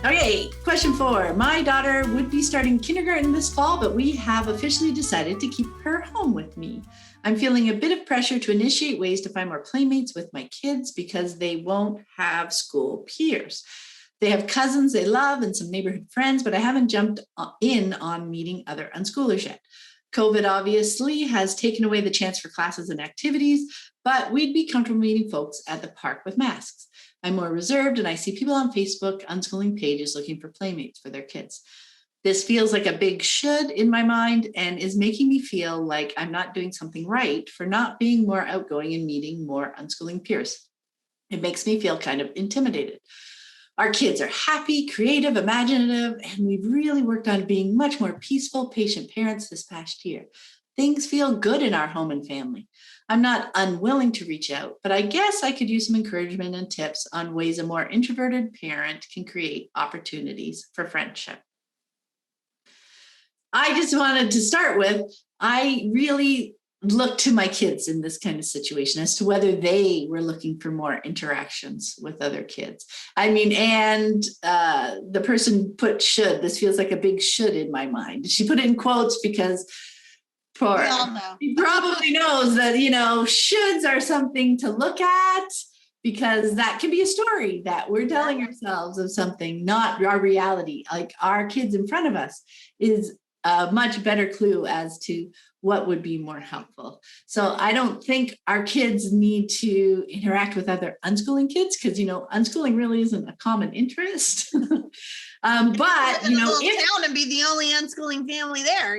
Okay, question 4. My daughter would be starting kindergarten this fall, but we have officially decided to keep her home with me. I'm feeling a bit of pressure to initiate ways to find more playmates with my kids because they won't have school peers. They have cousins they love and some neighborhood friends, but I haven't jumped in on meeting other unschoolers yet. COVID obviously has taken away the chance for classes and activities, but we'd be comfortable meeting folks at the park with masks. I'm more reserved and I see people on Facebook unschooling pages looking for playmates for their kids. This feels like a big should in my mind and is making me feel like I'm not doing something right for not being more outgoing and meeting more unschooling peers. It makes me feel kind of intimidated. Our kids are happy, creative, imaginative, and we've really worked on being much more peaceful, patient parents this past year. Things feel good in our home and family. I'm not unwilling to reach out, but I guess I could use some encouragement and tips on ways a more introverted parent can create opportunities for friendship. I just wanted to start with, I really look to my kids in this kind of situation as to whether they were looking for more interactions with other kids. I mean, and the person put should, this feels like a big should in my mind. She put it in quotes because he probably knows that, shoulds are something to look at because that can be a story that we're telling ourselves of something, not our reality. Like our kids in front of us is a much better clue as to what would be more helpful. So I don't think our kids need to interact with other unschooling kids because, unschooling really isn't a common interest. But if town and be the only unschooling family there,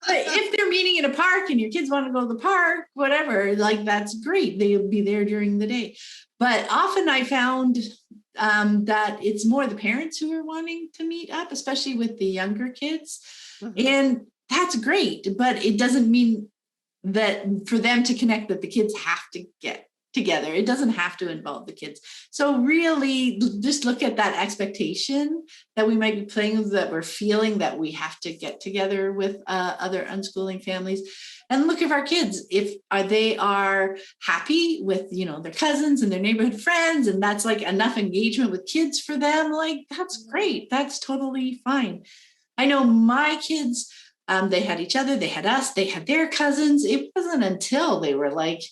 But if they're meeting in a park and your kids want to go to the park, whatever, like that's great. They'll be there during the day. But often I found that it's more the parents who are wanting to meet up, especially with the younger kids. Mm-hmm. And that's great, but it doesn't mean that for them to connect that the kids have to get together. It doesn't have to involve the kids. So really just look at that expectation that we might be playing with, that we're feeling that we have to get together with other unschooling families, and look at our kids. If they are happy with, their cousins and their neighborhood friends, and that's like enough engagement with kids for them, like that's great. That's totally fine. I know my kids, they had each other, they had us, they had their cousins. It wasn't until they were like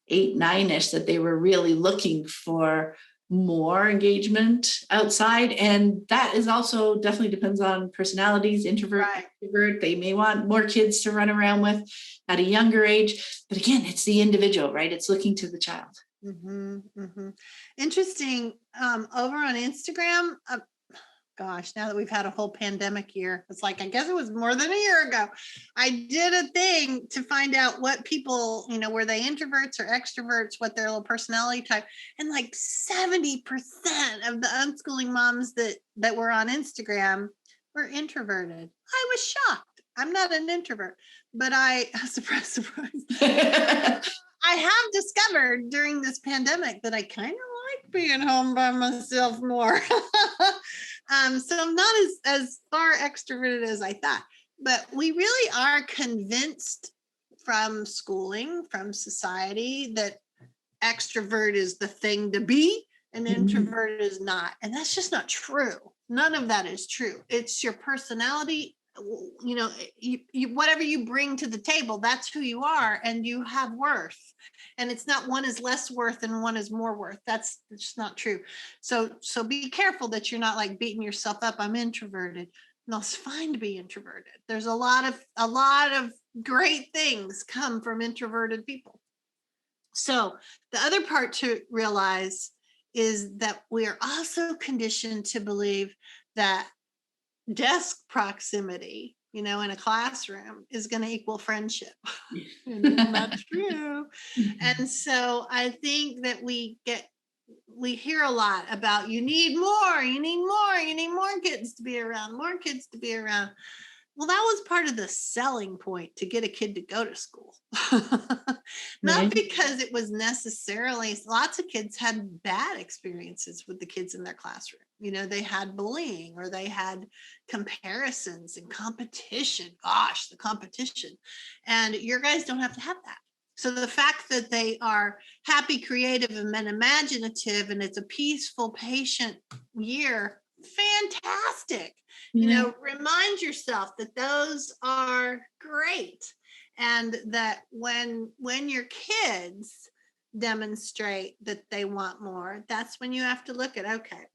8, 9-ish that they were really looking for more engagement outside. And that is also definitely depends on personalities, introvert, extrovert. They may want more kids to run around with at a younger age. But again, it's the individual, right? It's looking to the child. Mm-hmm, mm-hmm. Interesting. Over on Instagram, gosh, now that we've had a whole pandemic year, it's like, I guess it was more than a year ago. I did a thing to find out what people, were they introverts or extroverts, what their little personality type. And like 70% of the unschooling moms that were on Instagram were introverted. I was shocked. I'm not an introvert, but surprise. I have discovered during this pandemic that I kind of like being home by myself more. So I'm not as far extroverted as I thought, but we really are convinced from schooling, from society, that extrovert is the thing to be and introvert is not. And that's just not true. None of that is true. It's your personality. You whatever you bring to the table, that's who you are, and you have worth. And it's not one is less worth and one is more worth. That's just not true. So be careful that you're not like beating yourself up. I'm introverted. No, it's fine to be introverted. There's a lot of great things come from introverted people. So the other part to realize is that we are also conditioned to believe that desk proximity, in a classroom is going to equal friendship. And that's true. And so I think that we hear a lot about you need more kids to be around, Well, that was part of the selling point to get a kid to go to school. Not because it was necessarily, lots of kids had bad experiences with the kids in their classroom. They had bullying or they had comparisons and competition. Gosh, the competition. And your guys don't have to have that. So the fact that they are happy, creative, and imaginative, and it's a peaceful, patient year fantastic. Yeah. Remind yourself that those are great, and that when your kids demonstrate that they want more, that's when you have to look at, okay,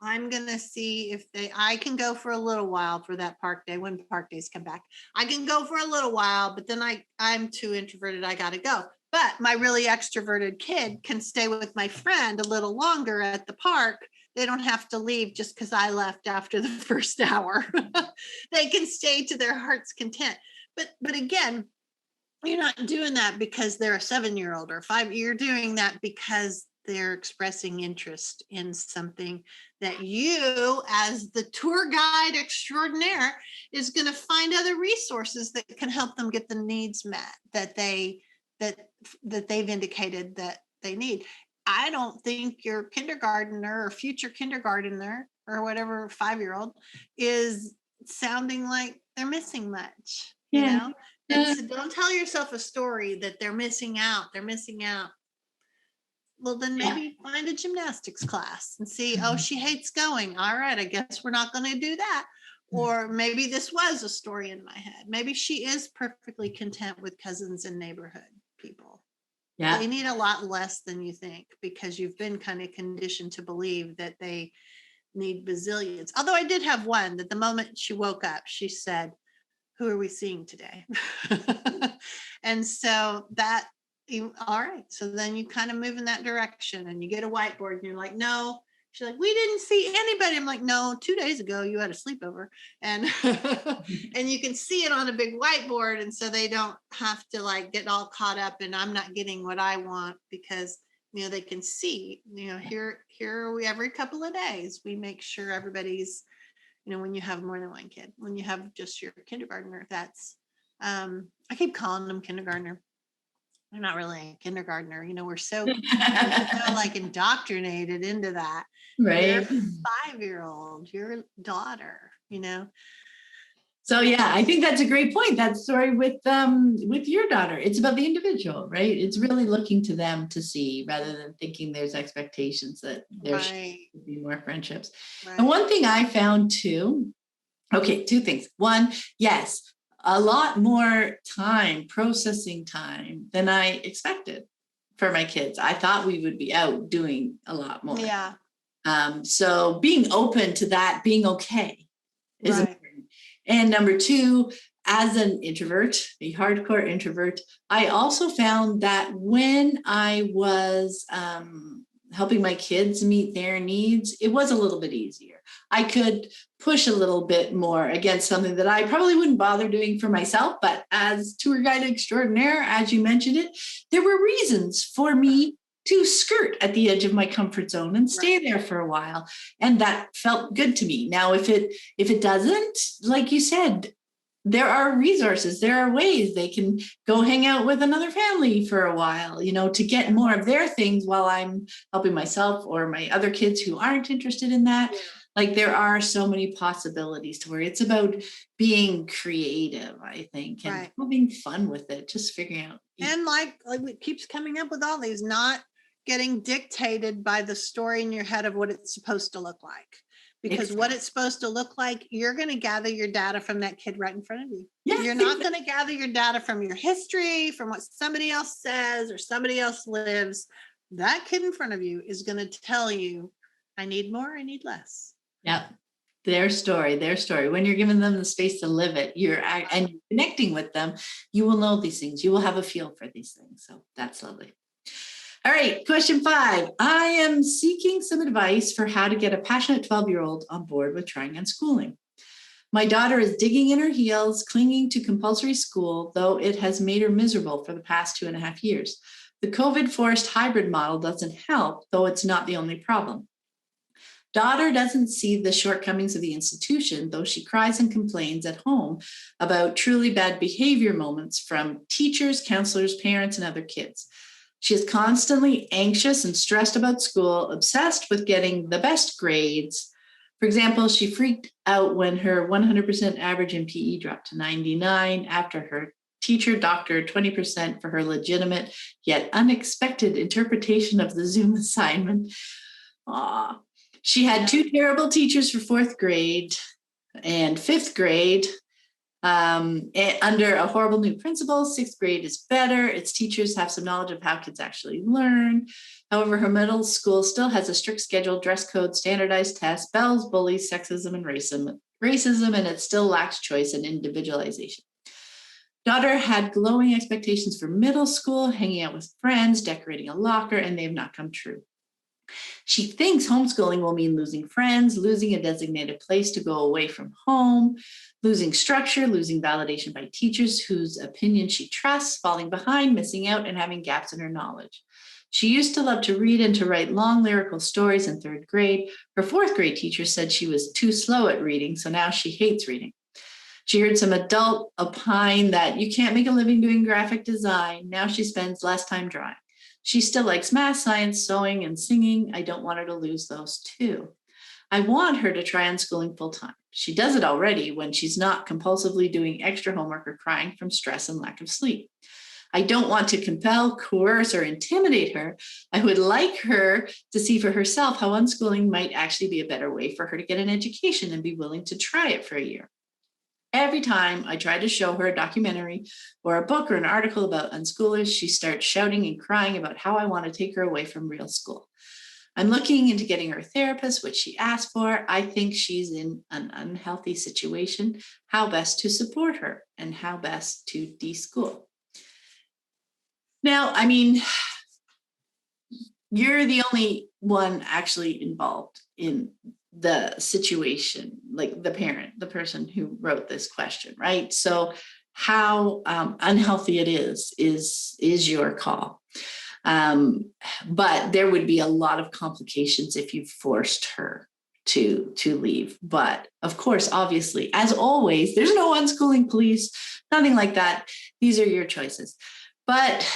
I'm going to see if I can go for a little while for that park day when park days come back. I can go for a little while, but then I'm too introverted. I got to go. But my really extroverted kid can stay with my friend a little longer at the park. They don't have to leave just because I left after the first hour. They can stay to their heart's content. But again, you're not doing that because they're a 7-year-old or 5. You're doing that because they're expressing interest in something that you, as the tour guide extraordinaire, is going to find other resources that can help them get the needs met that they've indicated that they need. I don't think your kindergartner or future kindergartner or whatever 5-year-old is sounding like they're missing much. Yeah. And so don't tell yourself a story that they're missing out. Well, then maybe find a gymnastics class and see, oh, she hates going. All right, I guess we're not going to do that. Or maybe this was a story in my head. Maybe she is perfectly content with cousins and neighborhood people. Yeah. They need a lot less than you think because you've been kind of conditioned to believe that they need bazillions. Although I did have one that the moment she woke up, she said, "Who are we seeing today?" And so all right. So then you kind of move in that direction and you get a whiteboard and you're like, no. She's like, we didn't see anybody. I'm like, no, 2 days ago you had a sleepover. And and you can see it on a big whiteboard. And so they don't have to get all caught up and I'm not getting what I want because, they can see, here we every couple of days, we make sure everybody's, when you have more than one kid, when you have just your kindergartner, that's, I keep calling them kindergartner. They're not really a kindergartner. We're so indoctrinated into that. Right. You're a 5-year-old, your daughter, So yeah, I think that's a great point. That story with your daughter, it's about the individual, right? It's really looking to them to see rather than thinking there's expectations that there should be more friendships. Right. And one thing I found too, okay, 2 things. One, yes, a lot more processing time than I expected for my kids. I thought we would be out doing a lot more. Yeah. So being open to that, being okay is important. And number 2, as an introvert, a hardcore introvert, I also found that when I was helping my kids meet their needs, it was a little bit easier. I could push a little bit more against something that I probably wouldn't bother doing for myself. But as tour guide extraordinaire, as you mentioned it, there were reasons for me to skirt at the edge of my comfort zone and stay there for a while. And that felt good to me. Now, if it doesn't, like you said, there are resources, there are ways they can go hang out with another family for a while, to get more of their things while I'm helping myself or my other kids who aren't interested in that. There are so many possibilities to where it's about being creative, I think, and having fun with it, just figuring out. And like it keeps coming up with all these, not getting dictated by the story in your head of what it's supposed to look like. Because what it's supposed to look like, you're going to gather your data from that kid right in front of you. Yeah, you're not going to gather your data from your history, from what somebody else says or somebody else lives. That kid in front of you is going to tell you, I need more, I need less. Yeah. Their story. When you're giving them the space to live it, you're connecting with them, you will know these things. You will have a feel for these things. So that's lovely. All right, question 5. I am seeking some advice for how to get a passionate 12-year-old on board with trying unschooling. My daughter is digging in her heels, clinging to compulsory school, though it has made her miserable for the past 2.5 years. The COVID-forced hybrid model doesn't help, though it's not the only problem. Daughter doesn't see the shortcomings of the institution, though she cries and complains at home about truly bad behavior moments from teachers, counselors, parents, and other kids. She is constantly anxious and stressed about school, obsessed with getting the best grades. For example, she freaked out when her 100% average in PE dropped to 99 after her teacher doctored 20% for her legitimate yet unexpected interpretation of the Zoom assignment. She had two terrible teachers for fourth grade and fifth grade. And under a horrible new principal. Sixth grade is better. Its teachers have some knowledge of how kids actually learn. However, her middle school still has a strict schedule, dress code, standardized tests, bells, bullies, sexism, and racism, and it still lacks choice and individualization. Daughter had glowing expectations for middle school, hanging out with friends, decorating a locker, and they have not come true. She thinks homeschooling will mean losing friends, losing a designated place to go away from home, losing structure, losing validation by teachers whose opinion she trusts, falling behind, missing out, and having gaps in her knowledge. She used to love to read and to write long lyrical stories in third grade. Her fourth grade teacher said she was too slow at reading, so now she hates reading. She heard some adult opine that you can't make a living doing graphic design. Now she spends less time drawing. She still likes math, science, sewing, and singing. I don't want her to lose those too. I want her to try unschooling full time. She does it already when she's not compulsively doing extra homework or crying from stress and lack of sleep. I don't want to compel, coerce, or intimidate her. I would like her to see for herself how unschooling might actually be a better way for her to get an education and be willing to try it for a year. Every time I try to show her a documentary or a book or an article about unschoolers, she starts shouting and crying about how I want to take her away from real school. I'm looking into getting her a therapist, which she asked for. I think she's in an unhealthy situation. How best to support her and how best to deschool. Now, I mean, you're the only one actually involved in the situation, like the parent, the person who wrote this question, right? So how unhealthy it is your call. But there would be a lot of complications if you forced her to leave. But of course, obviously, as always, there's no unschooling police, nothing like that. These are your choices. But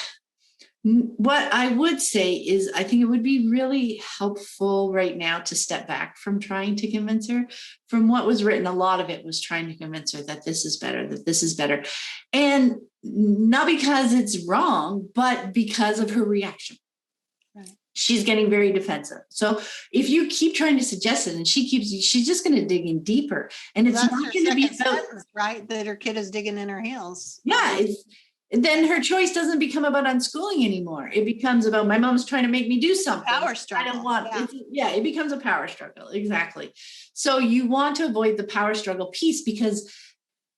what I would say is I think it would be really helpful right now to step back from trying to convince her. From what was written, a lot of it was trying to convince her that this is better, that this is better. And not because it's wrong, but because of her reaction. Right. She's getting very defensive. So if you keep trying to suggest it and she's just going to dig in deeper. And it's not going to be about, right, that her kid is digging in her heels. Yeah, then her choice doesn't become about unschooling anymore. It becomes about my mom's trying to make me do something. Power struggle. I don't want, it becomes a power struggle. Exactly. So you want to avoid the power struggle piece, because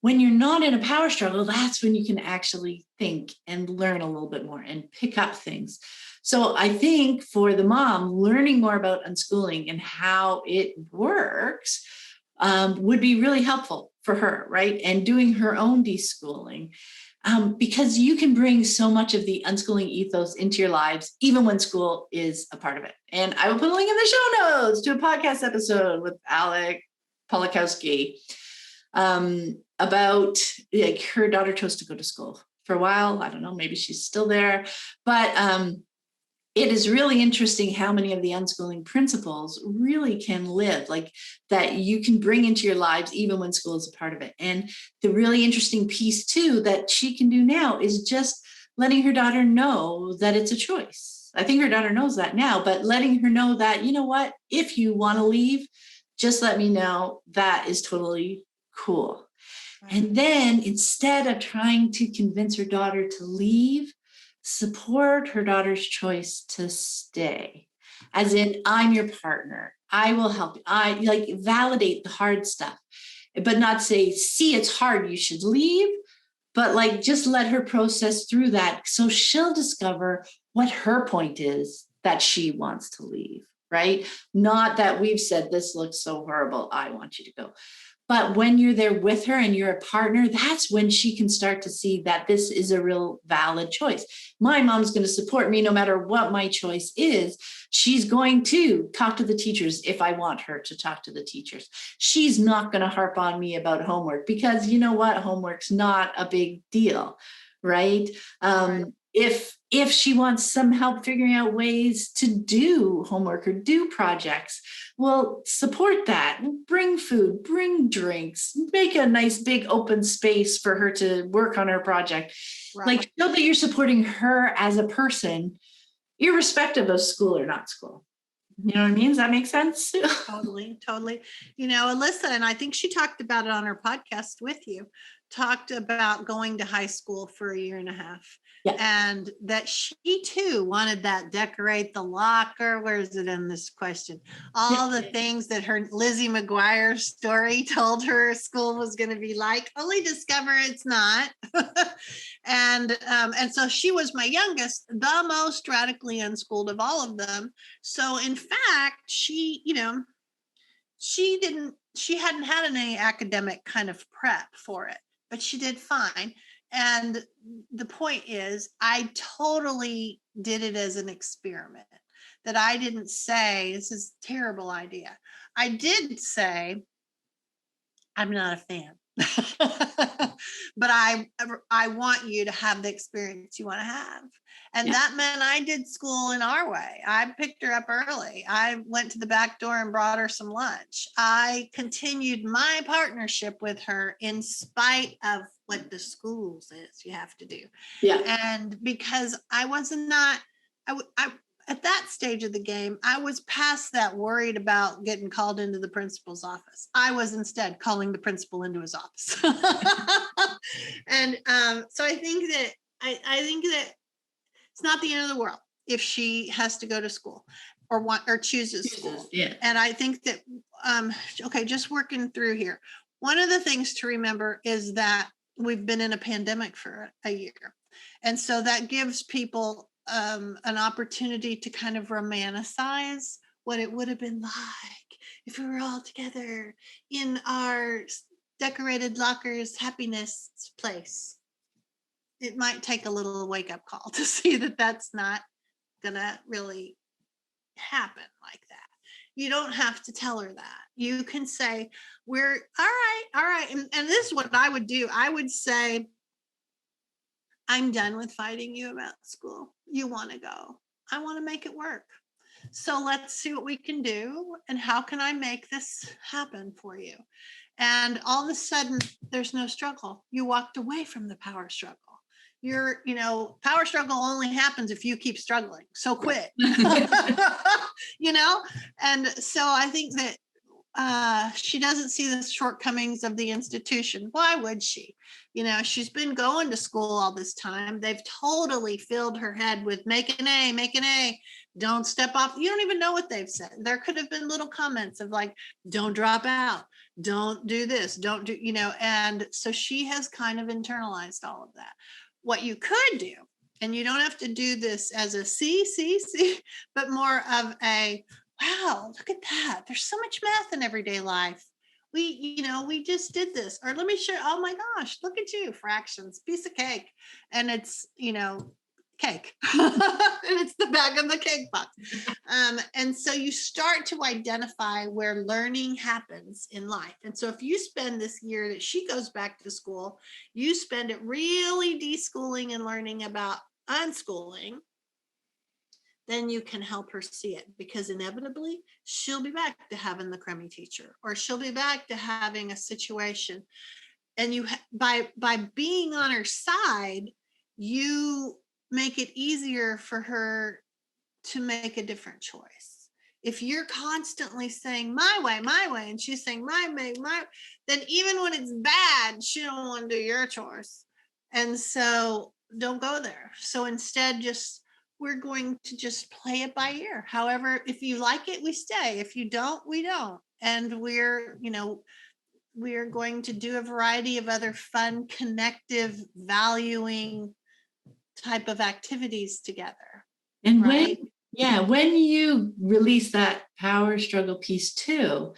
when you're not in a power struggle, that's when you can actually think and learn a little bit more and pick up things. So I think for the mom, learning more about unschooling and how it works would be really helpful for her, right? And doing her own deschooling. Because you can bring so much of the unschooling ethos into your lives, even when school is a part of it. And I will put a link in the show notes to a podcast episode with Alec Polakowski about like her daughter chose to go to school for a while. I don't know, maybe she's still there, but it is really interesting how many of the unschooling principles really can live, like that you can bring into your lives even when school is a part of it. And the really interesting piece too that she can do now is just letting her daughter know that it's a choice. I think her daughter knows that now, but letting her know that, you know what, if you want to leave, just let me know. That is totally cool. Right. And then instead of trying to convince her daughter to leave, support her daughter's choice to stay, as in, I'm your partner. I will help you. I like validate the hard stuff, but not say, see, it's hard, you should leave, but like just let her process through that. So she'll discover what her point is that she wants to leave, right? Not that we've said, this looks so horrible, I want you to go. But when you're there with her and you're a partner, that's when she can start to see that this is a real valid choice. My mom's going to support me no matter what my choice is. She's going to talk to the teachers if I want her to talk to the teachers. She's not going to harp on me about homework because you know what? Homework's not a big deal, right? Right. If she wants some help figuring out ways to do homework or do projects, well, support that. Bring food, bring drinks, make a nice big open space for her to work on her project. Right. Like, show that you're supporting her as a person, irrespective of school or not school. You know what I mean? Does that make sense? Totally, totally. You know, Alyssa, and I think she talked about it on her podcast with you, talked about going to high school for a year and a half. Yeah. And that she too wanted that decorate the locker. Where is it in this question? All the things that her Lizzie McGuire story told her school was going to be like, only discover it's not. And so she was my youngest, the most radically unschooled of all of them. So in fact, she, you know, she hadn't had any academic kind of prep for it, but she did fine. And the point is, I totally did it as an experiment, that I didn't say, this is a terrible idea. I did say, I'm not a fan. But I want you to have the experience you want to have. And that meant I did school in our way. I picked her up early. I went to the back door and brought her some lunch. I continued my partnership with her in spite of what the school says you have to do. Yeah. And because I was not, I at that stage of the game, I was past that worried about getting called into the principal's office. I was instead calling the principal into his office. And so I think that it's not the end of the world if she has to go to school or chooses school. Yeah. And I think that, okay, just working through here. One of the things to remember is that we've been in a pandemic for a year. And so that gives people an opportunity to kind of romanticize what it would have been like if we were all together in our decorated lockers happiness place. It might take a little wake-up call to see that that's not gonna really happen like that. You don't have to tell her that. You can say, we're all right. And this is what I would do. I would say, I'm done with fighting you about school. You want to go. I want to make it work. So let's see what we can do. And how can I make this happen for you? And all of a sudden, there's no struggle. You walked away from the power struggle. Power struggle only happens if you keep struggling. So quit. And so I think that she doesn't see the shortcomings of the institution. Why would she? She's been going to school all this time. They've totally filled her head with make an A, don't step off. You don't even know what they've said. There could have been little comments of like, don't drop out, don't do this, don't do, and so she has kind of internalized all of that. What you could do, and you don't have to do this as a C, but more of a, wow, look at that. There's so much math in everyday life. We just did this, or let me show, oh my gosh, look at you, fractions, piece of cake. And it's, cake. And it's the back of the cake box. And so you start to identify where learning happens in life. And so if you spend this year that she goes back to school, you spend it really deschooling and learning about unschooling, then you can help her see it, because inevitably she'll be back to having the crummy teacher, or she'll be back to having a situation. And you, by being on her side, you make it easier for her to make a different choice. If you're constantly saying my way, and she's saying my way, then even when it's bad, she don't want to do your chores. And so don't go there. So instead, we're going to just play it by ear. However, if you like it, we stay. If you don't, we don't. And we're going to do a variety of other fun, connective, valuing type of activities together. And right? when you release that power struggle piece too,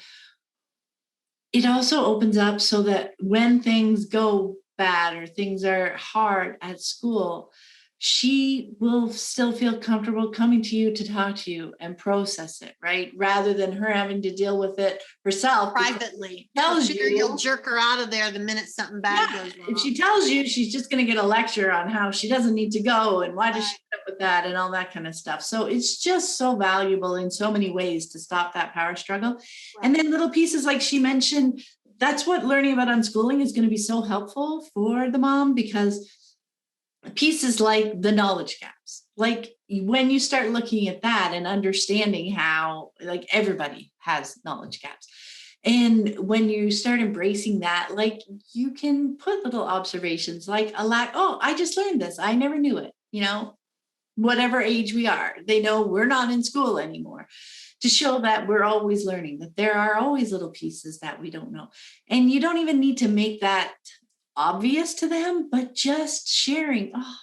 it also opens up so that when things go bad or things are hard at school, she will still feel comfortable coming to you to talk to you and process it, right? Rather than her having to deal with it herself privately. You'll jerk her out of there the minute something bad goes wrong. If she tells you, she's just going to get a lecture on how she doesn't need to go and why does she put up with that and all that kind of stuff. So it's just so valuable in so many ways to stop that power struggle. Right. And then little pieces like she mentioned, that's what learning about unschooling is going to be so helpful for the mom, because pieces like the knowledge gaps. like when you start looking at that and understanding how like everybody has knowledge gaps. And when you start embracing that, like you can put little observations like a lack, oh, I just learned this. I never knew it, whatever age we are, they know we're not in school anymore, to show that we're always learning, that there are always little pieces that we don't know. And you don't even need to make that obvious to them, but just sharing, oh,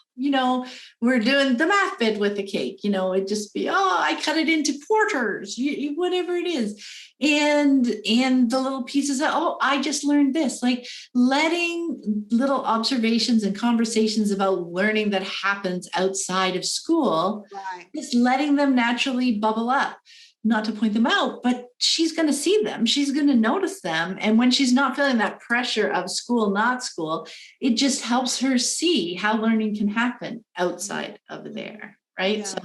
we're doing the math bit with the cake, it'd just be, oh, I cut it into quarters, whatever it is. And the little pieces that, oh, I just learned this, like letting little observations and conversations about learning that happens outside of school, Right. just letting them naturally bubble up. Not to point them out, but she's going to see them. She's going to notice them. And when she's not feeling that pressure of school, not school, it just helps her see how learning can happen outside of there. Right. Yeah. So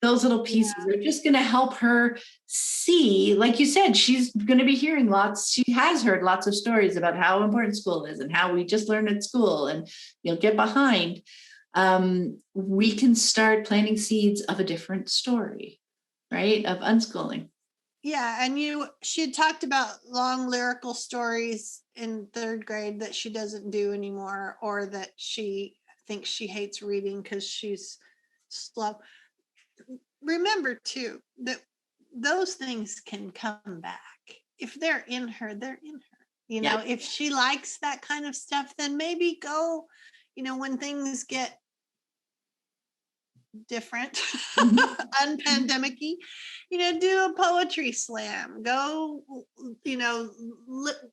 those little pieces are just going to help her see, like you said, she's going to be hearing she has heard lots of stories about how important school is and how we just learn at school and get behind. We can start planting seeds of a different story. Right, of unschooling. Yeah, and she had talked about long lyrical stories in 3rd grade that she doesn't do anymore, or that she thinks she hates reading because she's slow. Remember too that those things can come back. If they're in her, they're in her. If she likes that kind of stuff, then maybe go, when things get different, unpandemic-y, do a poetry slam, go,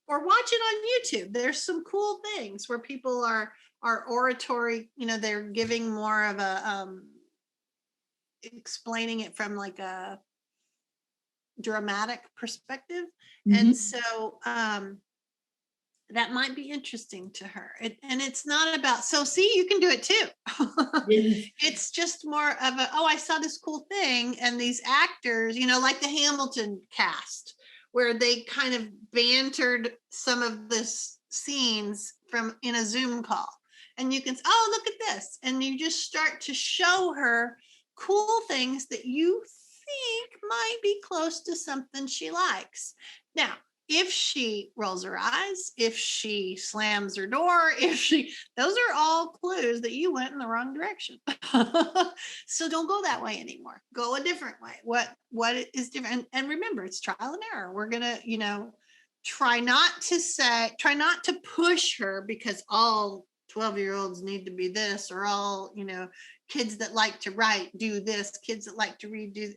or watch it on YouTube. There's some cool things where people are oratory, they're giving more of a, explaining it from like a dramatic perspective. And so, that might be interesting to her. And it's not about, so see, you can do it too. It's just more of a, oh, I saw this cool thing. And these actors, like the Hamilton cast, where they kind of bantered some of the scenes in a Zoom call. And you can, oh, look at this. And you just start to show her cool things that you think might be close to something she likes. Now, if she rolls her eyes, if she slams her door, those are all clues that you went in the wrong direction. So don't go that way anymore. Go a different way. What is different? And remember, it's trial and error. We're going to, try not to push her because all 12-year-olds need to be this, or all, kids that like to write, do this, kids that like to read, do.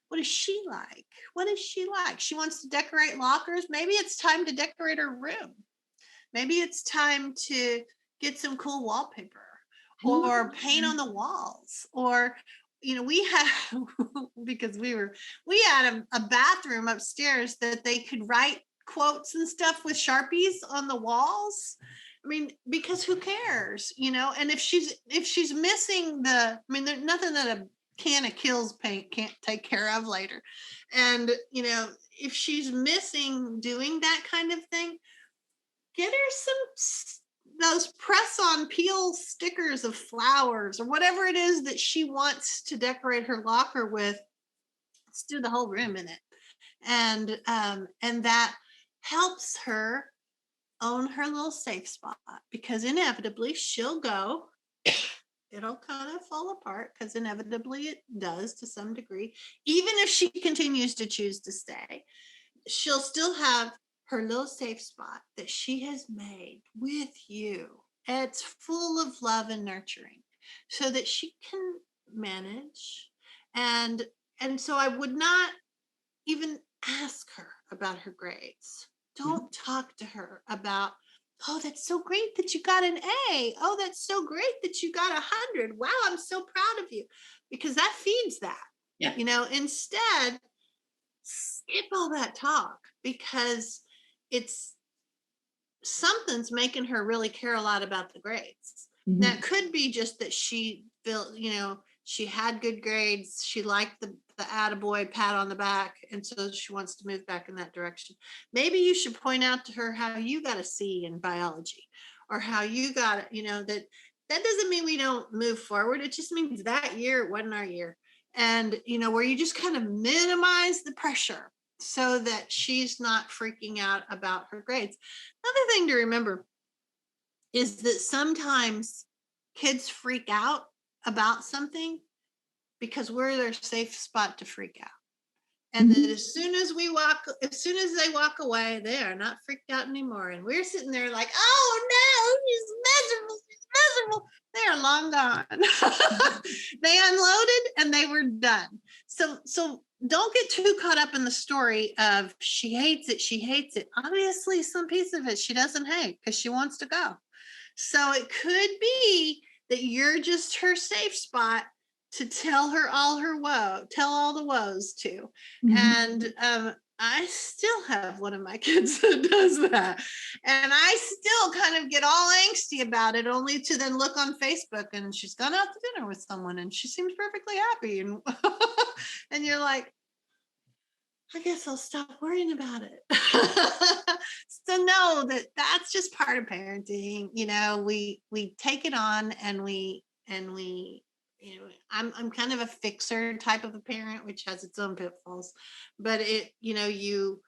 What does she like? What does she like? She wants to decorate lockers. Maybe it's time to decorate her room. Maybe it's time to get some cool wallpaper or paint on the walls. Or, we had, because we had a bathroom upstairs that they could write quotes and stuff with Sharpies on the walls. I mean, because who cares, and if she's missing there's nothing that a can of Kills paint can't take care of later. And, if she's missing doing that kind of thing, get her those press-on peel stickers of flowers or whatever it is that she wants to decorate her locker with. Let's do the whole room in it. And that helps her own her little safe spot, because inevitably she'll go, it'll kind of fall apart, because inevitably it does to some degree. Even if she continues to choose to stay, she'll still have her little safe spot that she has made with you. It's full of love and nurturing, so that she can manage. And so I would not even ask her about her grades. Don't talk to her about, oh, that's so great that you got an A. Oh, that's so great that you got 100. Wow, I'm so proud of you. Because that feeds that. Yeah. Instead, skip all that talk, because something's making her really care a lot about the grades. Now, it could be just that she felt, she had good grades. She liked the attaboy pat on the back. And so she wants to move back in that direction. Maybe you should point out to her how you got a C in biology, or how you got, that that doesn't mean we don't move forward. It just means that year it wasn't our year. And, where you just kind of minimize the pressure so that she's not freaking out about her grades. Another thing to remember is that sometimes kids freak out about something because we're their safe spot to freak out. And then as soon as they walk away, they are not freaked out anymore. And we're sitting there like, oh no, she's miserable. They are long gone. They unloaded and they were done. So don't get too caught up in the story of she hates it. Obviously, some piece of it she doesn't hate because she wants to go. So it could be that you're just her safe spot to tell her all the woes to. And I still have one of my kids that does that. And I still kind of get all angsty about it, only to then look on Facebook and she's gone out to dinner with someone and she seems perfectly happy. And, and you're like, I guess I'll stop worrying about it. So know that that's just part of parenting. We take it on and we I'm kind of a fixer type of a parent, which has its own pitfalls, but you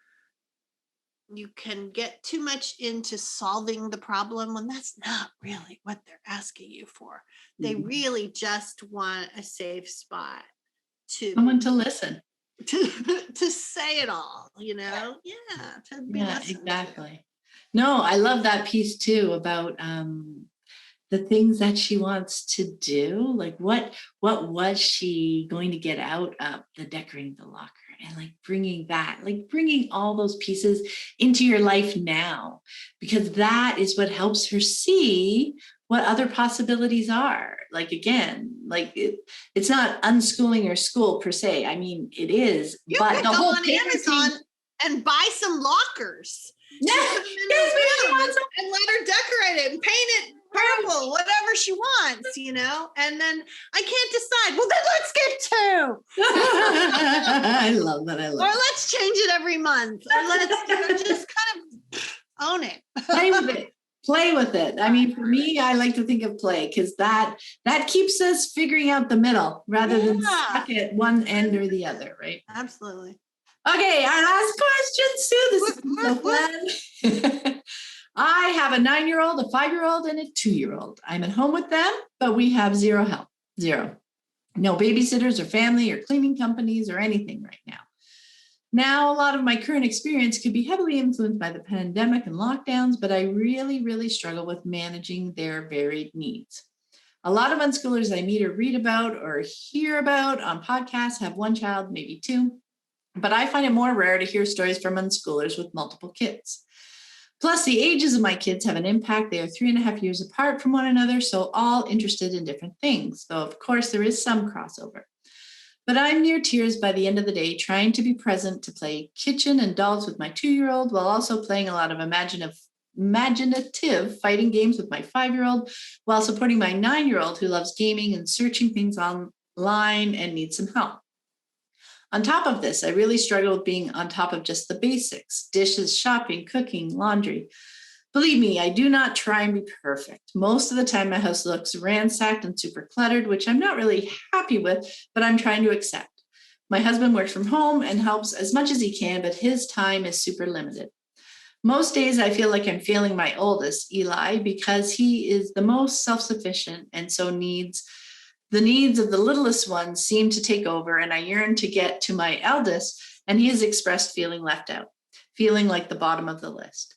can get too much into solving the problem when that's not really what they're asking you for. They really just want a safe spot someone to listen. To say it all, to be exactly. No, I love that piece too about the things that she wants to do. Like what was she going to get out of the decorating the locker, and bringing all those pieces into your life now, because that is what helps her see what other possibilities are. It's not unschooling or school per se. I mean, it is, you but could the go whole on Amazon and buy some lockers. Yes, and let her decorate it and paint it purple, whatever she wants, and then I can't decide. Well, then let's get two. I love that. Or let's change it every month. Or let's just kind of own it. Play with it. I mean, for me, I like to think of play because that keeps us figuring out the middle rather than stuck at one end or the other, right? Absolutely. Okay, our last question, Sue. This is so fun. I have a 9-year-old, a 5-year-old, and a 2-year-old. I'm at home with them, but we have zero help. Zero. No babysitters or family or cleaning companies or anything right now. Now, a lot of my current experience could be heavily influenced by the pandemic and lockdowns, but I really, really struggle with managing their varied needs. A lot of unschoolers I meet or read about or hear about on podcasts have one child, maybe two, but I find it more rare to hear stories from unschoolers with multiple kids. Plus, the ages of my kids have an impact. They are 3.5 years apart from one another, so all interested in different things, though of course there is some crossover. But I'm near tears by the end of the day, trying to be present to play kitchen and dolls with my 2-year-old, while also playing a lot of imaginative fighting games with my 5-year-old, while supporting my 9-year-old who loves gaming and searching things online and needs some help. On top of this, I really struggle with being on top of just the basics: dishes, shopping, cooking, laundry. Believe me, I do not try and be perfect. Most of the time, my house looks ransacked and super cluttered, which I'm not really happy with, but I'm trying to accept. My husband works from home and helps as much as he can, but his time is super limited. Most days, I feel like I'm failing my oldest, Eli, because he is the most self-sufficient, and so the needs of the littlest ones seem to take over, and I yearn to get to my eldest, and he has expressed feeling left out, feeling like the bottom of the list.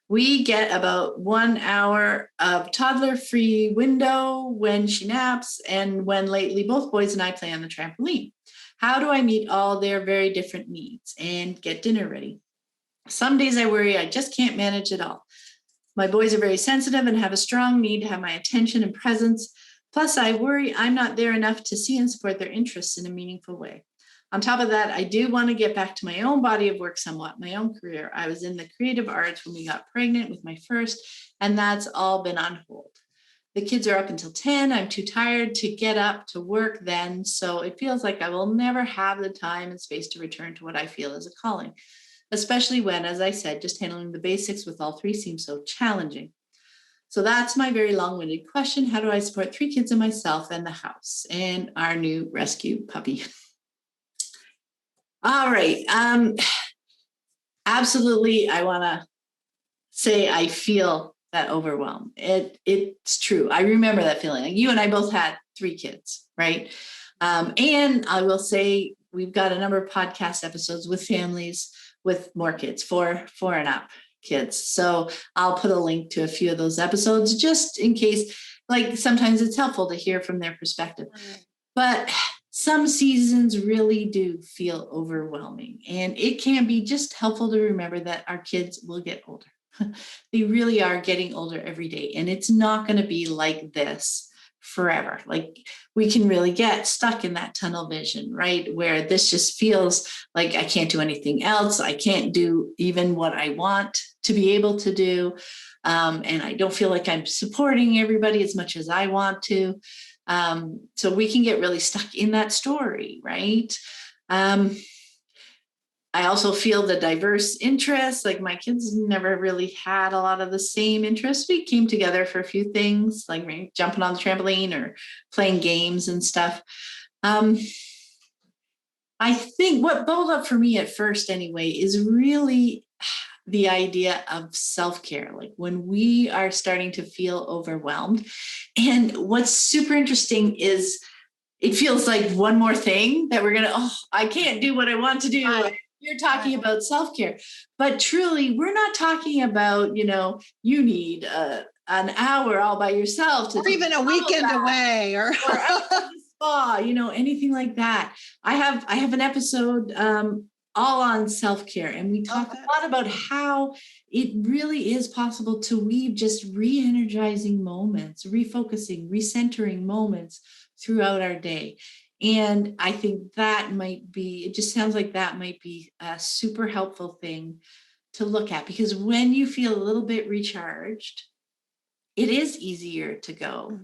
We get about 1 hour of toddler-free window when she naps, and when lately both boys and I play on the trampoline. How do I meet all their very different needs and get dinner ready? Some days I worry I just can't manage it all. My boys are very sensitive and have a strong need to have my attention and presence. Plus, I worry I'm not there enough to see and support their interests in a meaningful way. On top of that, I do want to get back to my own body of work somewhat, my own career. I was in the creative arts when we got pregnant with my first, and that's all been on hold. The kids are up until 10. I'm too tired to get up to work then, so it feels like I will never have the time and space to return to what I feel is a calling, especially when, as I said, just handling the basics with all three seems so challenging. So that's my very long-winded question. How do I support 3 kids and myself and the house and our new rescue puppy? All right. Absolutely. I want to say I feel that overwhelm. It's true. I remember that feeling. Like you and I both had 3 kids, right? And I will say we've got a number of podcast episodes with families with more kids, 4 and up kids. So I'll put a link to a few of those episodes just in case, like sometimes it's helpful to hear from their perspective. But some seasons really do feel overwhelming, and it can be just helpful to remember that our kids will get older. They really are getting older every day, and it's not going to be like this forever. Like we can really get stuck in that tunnel vision, right? Where this just feels like I can't do anything else. I can't do even what I want to be able to do. And I don't feel like I'm supporting everybody as much as I want to. So we can get really stuck in that story, right? I also feel the diverse interests. Like my kids never really had a lot of the same interests. We came together for a few things, like maybe jumping on the trampoline or playing games and stuff. I think what bubbled up for me at first anyway is really the idea of self-care, like when we are starting to feel overwhelmed. And what's super interesting is it feels like one more thing that we're going to, I can't do what I want to do. Right. You're talking about self-care, but truly we're not talking about, you need an hour all by yourself to or even a weekend away or spa, anything like that. I have an episode all on self-care, and we talk a lot about how it really is possible to weave just re-energizing moments, refocusing, recentering moments throughout our day. And I think it just sounds like that might be a super helpful thing to look at, because when you feel a little bit recharged, it is easier to go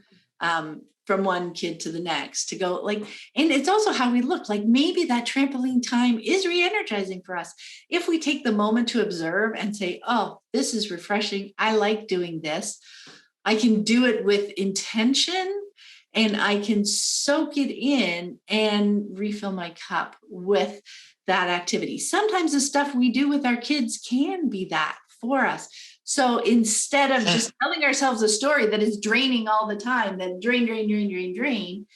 from one kid to the next, to go and it's also how we look. Like maybe that trampoline time is re-energizing for us. If we take the moment to observe and say, oh, this is refreshing. I like doing this. I can do it with intention, and I can soak it in and refill my cup with that activity. Sometimes the stuff we do with our kids can be that for us. So instead of just telling ourselves a story that is draining all the time, that drain,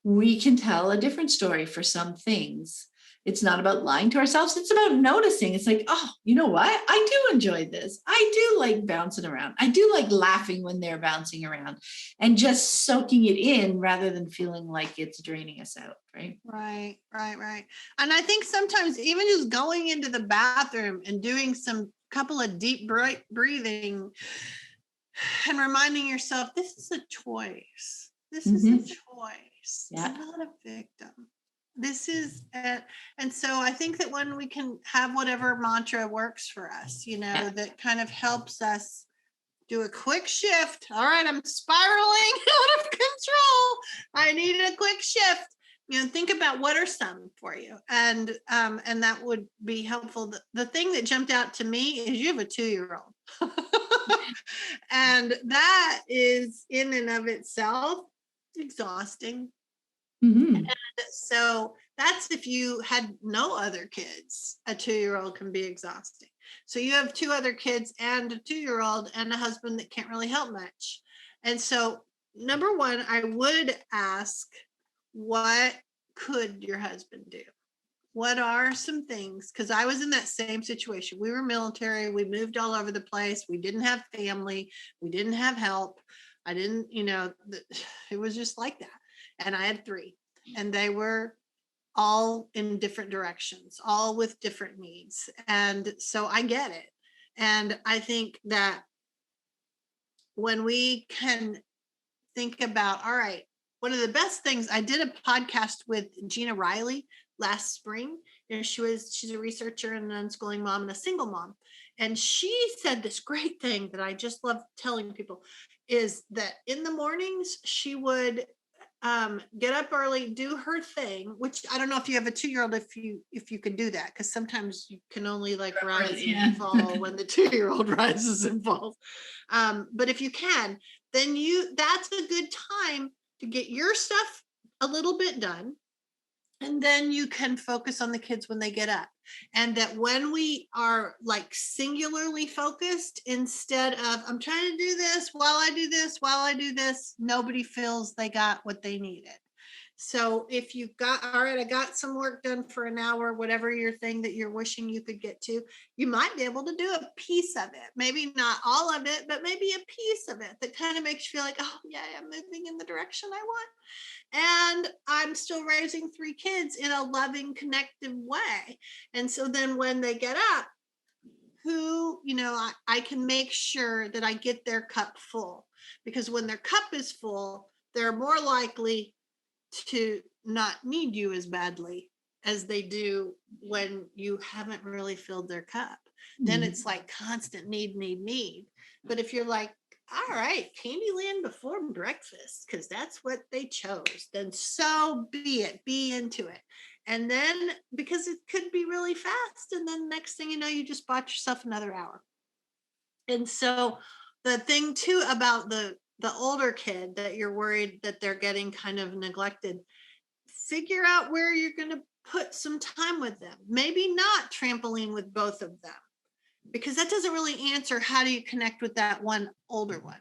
we can tell a different story for some things. It's not about lying to ourselves. It's about noticing. It's like, oh, you know what? I do enjoy this. I do like bouncing around. I do like laughing when they're bouncing around, and just soaking it in rather than feeling like it's draining us out. Right. Right. And I think sometimes even just going into the bathroom and doing some couple of deep breathing and reminding yourself, this is a choice. This is a choice. Yeah. I'm not a victim. This is and so I think that when we can have whatever mantra works for us, that kind of helps us do a quick shift. All right, I'm spiraling out of control. I need a quick shift. Think about what are some for you, and that would be helpful. The thing that jumped out to me is you have a 2-year-old, and that is in and of itself exhausting. And so that's if you had no other kids, a 2-year-old can be exhausting. So you have 2 other kids and a 2-year-old and a husband that can't really help much. And so number one, I would ask, what could your husband do? What are some things? Because I was in that same situation. We were military. We moved all over the place. We didn't have family. We didn't have help. I didn't, it was just like that. And I had 3, and they were all in different directions, all with different needs. And so I get it. And I think that when we can think about, all right, one of the best things, I did a podcast with Gina Riley last spring. She's a researcher and an unschooling mom and a single mom. And she said this great thing that I just love telling people, is that in the mornings she would get up early, do her thing, which I don't know if you have a 2-year-old, if you could do that, because sometimes you can only like rise and fall when the 2-year-old rises and falls. But if you can, then that's a good time to get your stuff a little bit done. And then you can focus on the kids when they get up. And that when we are like singularly focused, instead of I'm trying to do this while I do this, while I do this, nobody feels they got what they needed. So if you got, all right, I got some work done for an hour, whatever your thing that you're wishing you could get to, you might be able to do a piece of it. Maybe not all of it, but maybe a piece of it that kind of makes you feel like, oh yeah, I'm moving in the direction I want. And I'm still raising 3 kids in a loving, connective way. And so then when they get up, I can make sure that I get their cup full, because when their cup is full, they're more likely to not need you as badly as they do when you haven't really filled their cup. Then it's like constant need. But if you're like, all right, Candyland before breakfast, because that's what they chose, then so be it, be into it. And then, because it could be really fast, and then next thing you know, you just bought yourself another hour. And so the thing too about the older kid that you're worried that they're getting kind of neglected, figure out where you're going to put some time with them. Maybe not trampoline with both of them, because that doesn't really answer how do you connect with that one older one.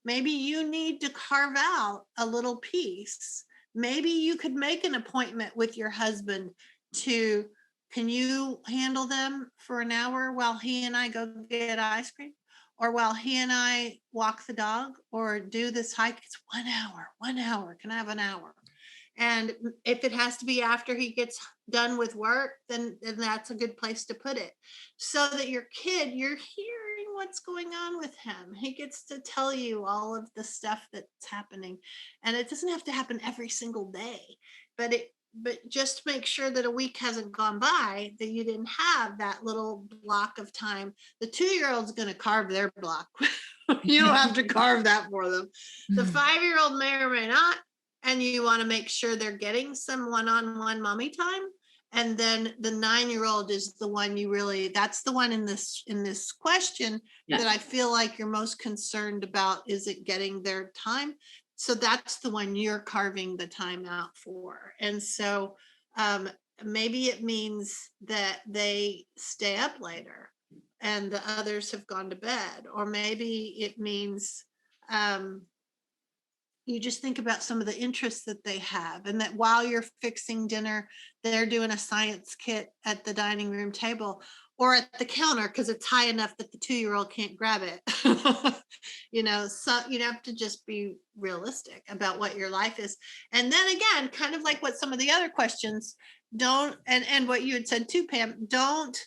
Maybe you need to carve out a little piece. Maybe you could make an appointment with your husband can you handle them for an hour while he and I go get ice cream? Or while he and I walk the dog or do this hike? It's 1 hour. Can I have an hour? And if it has to be after he gets done with work, then that's a good place to put it. So that your kid, you're hearing what's going on with him. He gets to tell you all of the stuff that's happening. And it doesn't have to happen every single day, but just make sure that a week hasn't gone by that you didn't have that little block of time. The 2-year-old's going to carve their block. You don't have to carve that for them. The 5-year-old may or may not. And you want to make sure they're getting some one-on-one mommy time. And then the 9-year-old is the one that's the one in this question that I feel like you're most concerned about. Is it getting their time? So that's the one you're carving the time out for. And so maybe it means that they stay up later and the others have gone to bed. Or maybe it means you just think about some of the interests that they have, and that while you're fixing dinner, they're doing a science kit at the dining room table or at the counter because it's high enough that the 2-year-old can't grab it. So you have to just be realistic about what your life is. And then again, kind of like what some of the other questions and what you had said too, Pam, don't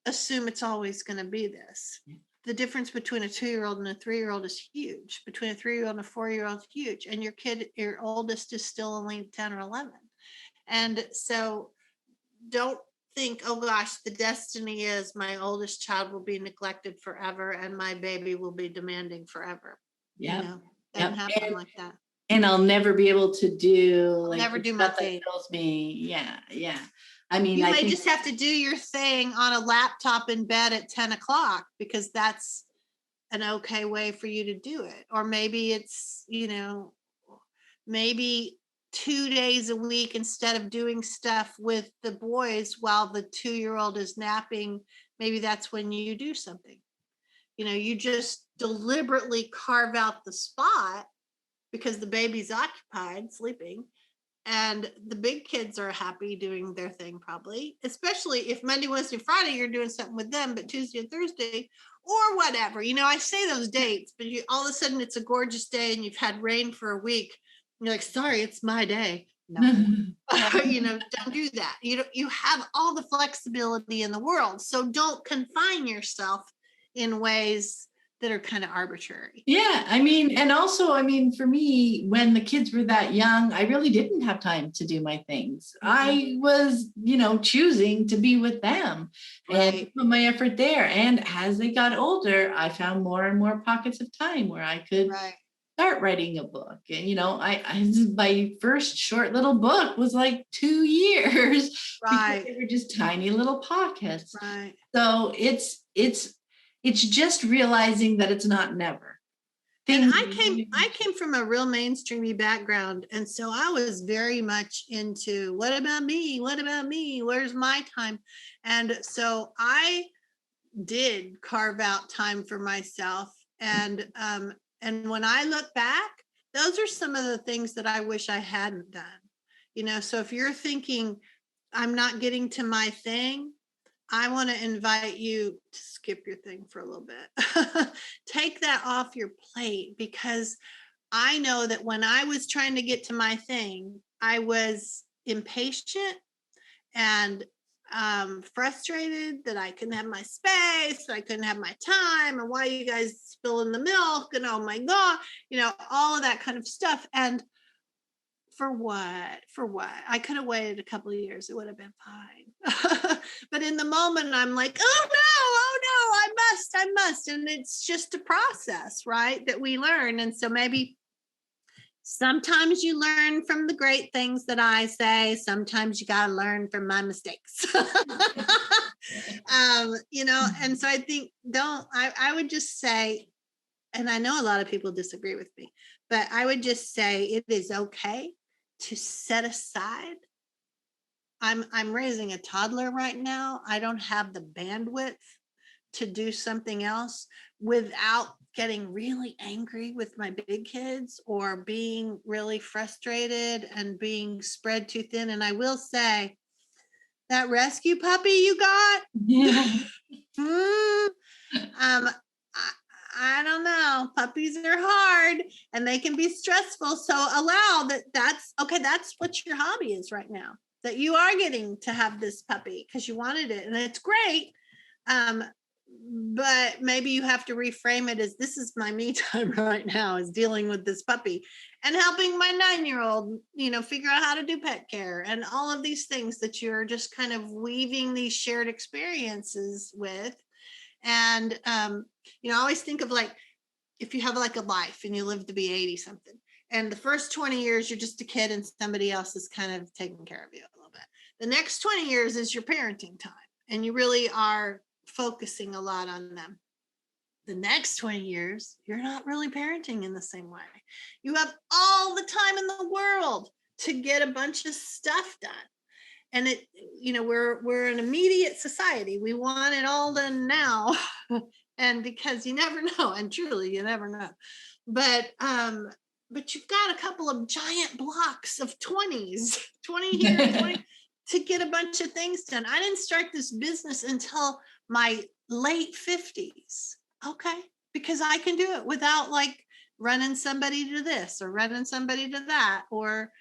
assume it's always going to be this. The difference between a 2-year-old and a 3-year-old is huge. Between a 3-year-old and a 4-year-old is huge. And your oldest is still only 10 or 11. And so don't think, oh gosh, the destiny is my oldest child will be neglected forever and my baby will be demanding forever. Yeah. Doesn't happen like that. And I'll never be able to do never do my thing. Tells me, yeah. I mean, you may just have to do your thing on a laptop in bed at 10 o'clock because that's an okay way for you to do it. Or maybe it's, maybe 2 days a week, instead of doing stuff with the boys while the 2-year-old is napping, maybe that's when you do something. You just deliberately carve out the spot because the baby's occupied sleeping. And the big kids are happy doing their thing, probably, especially if Monday, Wednesday, Friday, you're doing something with them, but Tuesday and Thursday or whatever. I say those dates, but all of a sudden it's a gorgeous day and you've had rain for a week. And you're like, sorry, it's my day. No, don't do that. You have all the flexibility in the world. So don't confine yourself in ways that are kind of arbitrary. Yeah. And also, for me, when the kids were that young, I really didn't have time to do my things. Mm-hmm. I was, choosing to be with them and put my effort there. And as they got older, I found more and more pockets of time where I could start writing a book. And, you know, my first short little book was like 2 years because they were just tiny little pockets. Right. So it's just realizing that it's not never. And I came from a real mainstreamy background. And so I was very much into, what about me? What about me? Where's my time? And so I did carve out time for myself. And when I look back, those are some of the things that I wish I hadn't done. You know, so if you're thinking, I'm not getting to my thing, I want to invite you to skip your thing for a little bit. Take that off your plate, because I know that when I was trying to get to my thing, I was impatient and frustrated that I couldn't have my space, that I couldn't have my time, and why you guys spilling the milk, and oh my God, you know, all of that kind of stuff. And for what? I could have waited a couple of years. It would have been fine. But in the moment, I'm like, oh no, I must. And it's just a process, right? That we learn. And so maybe sometimes you learn from the great things that I say. Sometimes you got to learn from my mistakes. You know, and so I think I would just say, and I know a lot of people disagree with me, but I would just say it is okay to set aside. I'm raising a toddler right now. I don't have the bandwidth to do something else without getting really angry with my big kids or being really frustrated and being spread too thin. And I will say that rescue puppy you got, I don't know. Puppies are hard and they can be stressful. So allow that's okay. That's what your hobby is right now, that you are getting to have this puppy because you wanted it, and it's great. But maybe you have to reframe it as, this is my me time right now, is dealing with this puppy and helping my 9-year-old, you know, figure out how to do pet care and all of these things that you're just kind of weaving these shared experiences with. And, you know, I always think of, like, if you have like a life and you live to be 80 something, and the first 20 years, you're just a kid and somebody else is kind of taking care of you a little bit. The next 20 years is your parenting time, and you really are focusing a lot on them. The next 20 years, you're not really parenting in the same way. You have all the time in the world to get a bunch of stuff done. And it, you know, we're an immediate society. We want it all done now. And because you never know, and truly you never know. But you've got a couple of giant blocks of 20s, 20 here, 20 to get a bunch of things done. I didn't start this business until my late 50s. Okay. Because I can do it without like running somebody to this or running somebody to that. Or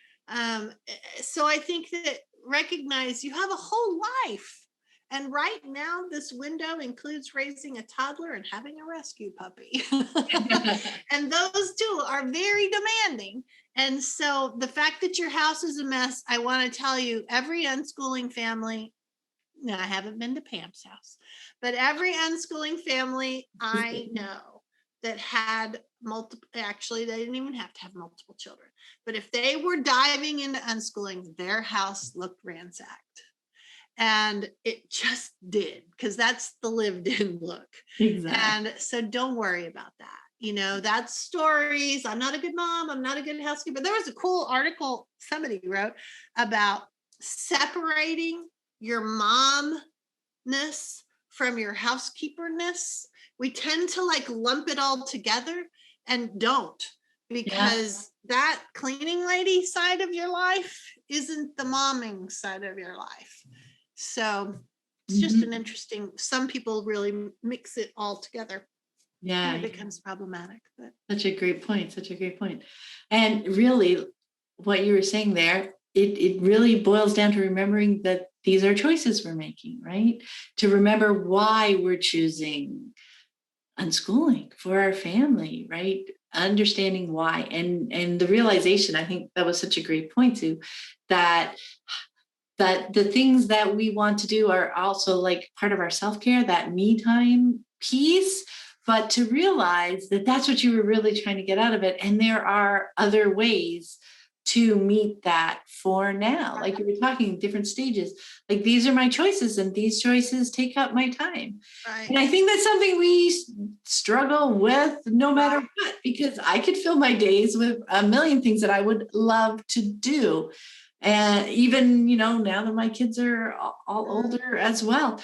so I think that recognize you have a whole life. And right now, this window includes raising a toddler and having a rescue puppy. And those two are very demanding. And so the fact that your house is a mess, I want to tell you, every unschooling family, now I haven't been to Pam's house, but every unschooling family I know that had multiple, actually, they didn't even have to have multiple children. But if they were diving into unschooling, their house looked ransacked. And it just did, because that's the lived in look. Exactly. And so don't worry about that. You know, that's stories. I'm not a good mom. I'm not a good housekeeper. There was a cool article somebody wrote about separating your momness from your housekeeperness. We tend to like lump it all together and don't, because that cleaning lady side of your life isn't the momming side of your life. So it's just an interesting, some people really mix it all together. Yeah. And it becomes problematic. But such a great point. And really what you were saying there, it really boils down to remembering that these are choices we're making, right? To remember why we're choosing unschooling for our family, right? Understanding why, and the realization, I think that was such a great point too, that the things that we want to do are also like part of our self-care, that me time piece, but to realize that that's what you were really trying to get out of it. And there are other ways to meet that for now. Like you were talking, different stages, like these are my choices and these choices take up my time. Right. And I think that's something we struggle with no matter what, because I could fill my days with a million things that I would love to do. And even, now that my kids are all older as well.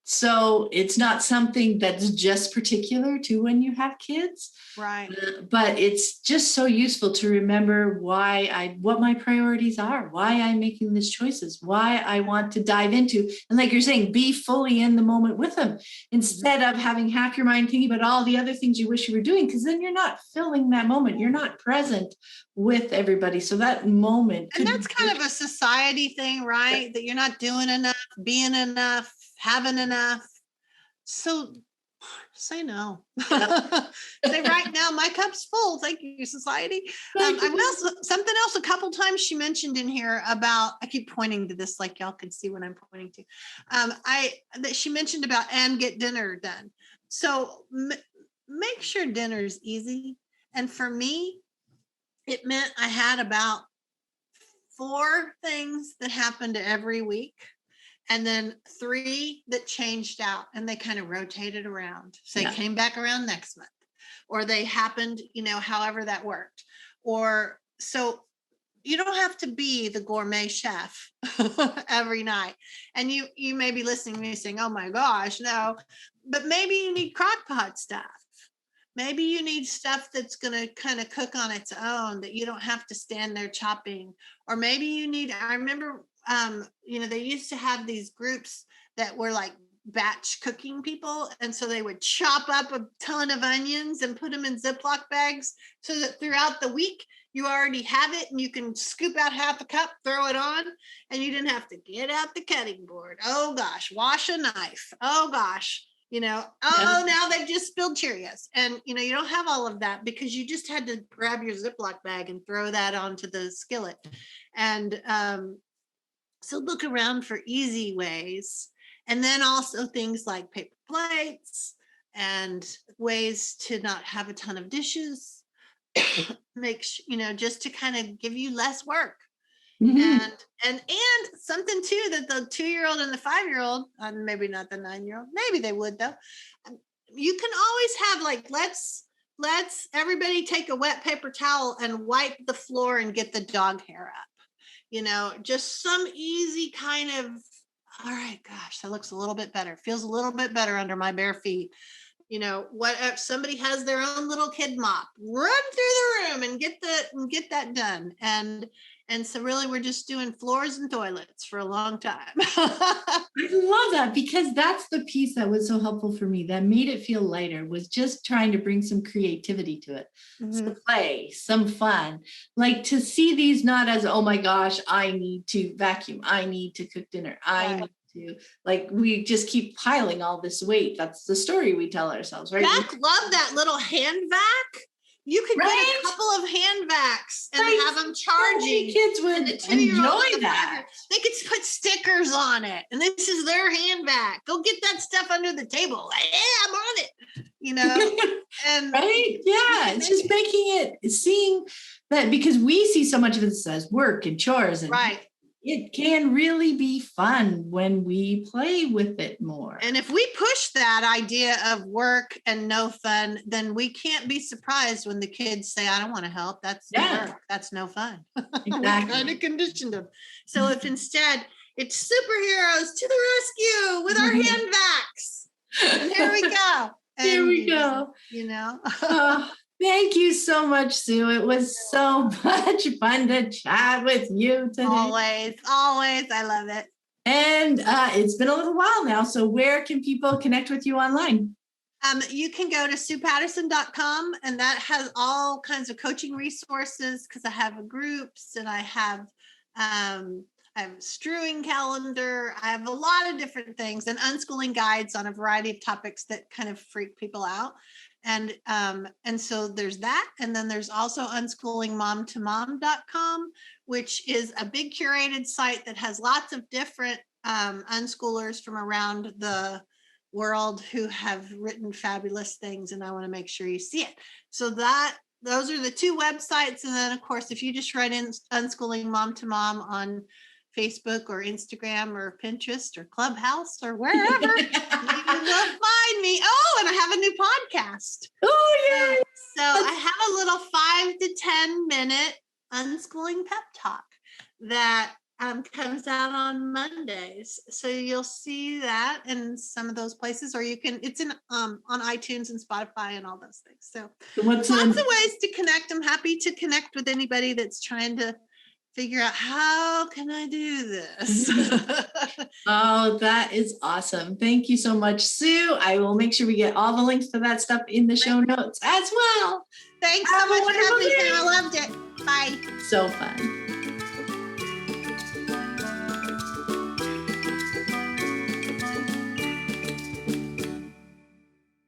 So it's not something that's just particular to when you have kids. Right. But it's just so useful to remember what my priorities are, why I'm making these choices, why I want to dive into, and like you're saying, be fully in the moment with them instead of having half your mind thinking about all the other things you wish you were doing, because then you're not filling that moment. You're not present with everybody. So that moment. And that's kind of a society thing, right? That you're not doing enough, being enough, having enough. So say no. Say right now, my cup's full. Thank you, society. Something else a couple times she mentioned in here about, I keep pointing to this like y'all can see what I'm pointing to. That she mentioned about and get dinner done. So make sure dinner's easy. And for me, it meant I had about 4 things that happened every week. And then 3 that changed out and they kind of rotated around. So they came back around next month, or they happened, however that worked. Or so you don't have to be the gourmet chef every night. And you may be listening to me saying, oh my gosh, no, but maybe you need crock pot stuff. Maybe you need stuff that's going to kind of cook on its own, that you don't have to stand there chopping. Or maybe you need, I remember, they used to have these groups that were like batch cooking people. And so they would chop up a ton of onions and put them in Ziploc bags so that throughout the week, you already have it and you can scoop out half a cup, throw it on, and you didn't have to get out the cutting board. Oh gosh, wash a knife. Oh gosh. Now they've just spilled Cheerios. And, you don't have all of that because you just had to grab your Ziploc bag and throw that onto the skillet. And so look around for easy ways. And then also things like paper plates and ways to not have a ton of dishes. Just to kind of give you less work. Mm-hmm. And something too that the 2-year-old and the 5-year-old, maybe not the 9-year-old, maybe they would though. You can always have like, let's everybody take a wet paper towel and wipe the floor and get the dog hair up. Just some easy kind of, all right, gosh, that looks a little bit better. Feels a little bit better under my bare feet. What if somebody has their own little kid mop, run through the room and get that done. And so really we're just doing floors and toilets for a long time. I love that, because that's the piece that was so helpful for me, that made it feel lighter, was just trying to bring some creativity to it. Mm-hmm. Some play, some fun, like to see these not as, oh my gosh, I need to vacuum, I need to cook dinner, I need to, like, we just keep piling all this weight. That's the story we tell ourselves, right? Jack loved that little hand vac. You could get a couple of hand vacs and have them charging. So kids would enjoy that. They could put stickers on it, and this is their hand vac. Go get that stuff under the table. Like, yeah, I'm on it. And right? Yeah, it's just seeing that, because we see so much of it as work and chores, and it can really be fun when we play with it more. And if we push that idea of work and no fun, then we can't be surprised when the kids say, I don't want to help. That's work. That's no fun. Exactly. We kind of conditioned them. So if instead it's superheroes to the rescue with our hand vacs. And here we go. Here we go. Thank you so much, Sue. It was so much fun to chat with you today. Always. I love it. And it's been a little while now. So where can people connect with you online? You can go to SuePatterson.com, and that has all kinds of coaching resources, because I have groups and I have a strewing calendar. I have a lot of different things, and unschooling guides on a variety of topics that kind of freak people out. And so there's that. And then there's also unschoolingmomtomom.com, which is a big curated site that has lots of different unschoolers from around the world who have written fabulous things, and I want to make sure you see it. So those are the two websites. And then of course, if you just write in Unschooling Mom to Mom on Facebook or Instagram or Pinterest or Clubhouse or wherever, you will find me. Oh, and I have a new podcast. Oh, yeah. So I have a little 5 to 10 minute unschooling pep talk that comes out on Mondays. So you'll see that in some of those places, or it's in on iTunes and Spotify and all those things. So lots of ways to connect. I'm happy to connect with anybody that's trying to figure out, how can I do this? Oh, that is awesome. Thank you so much, Sue. I will make sure we get all the links to that stuff in the show notes as well. Thanks so much for having me. I loved it. Bye. So fun.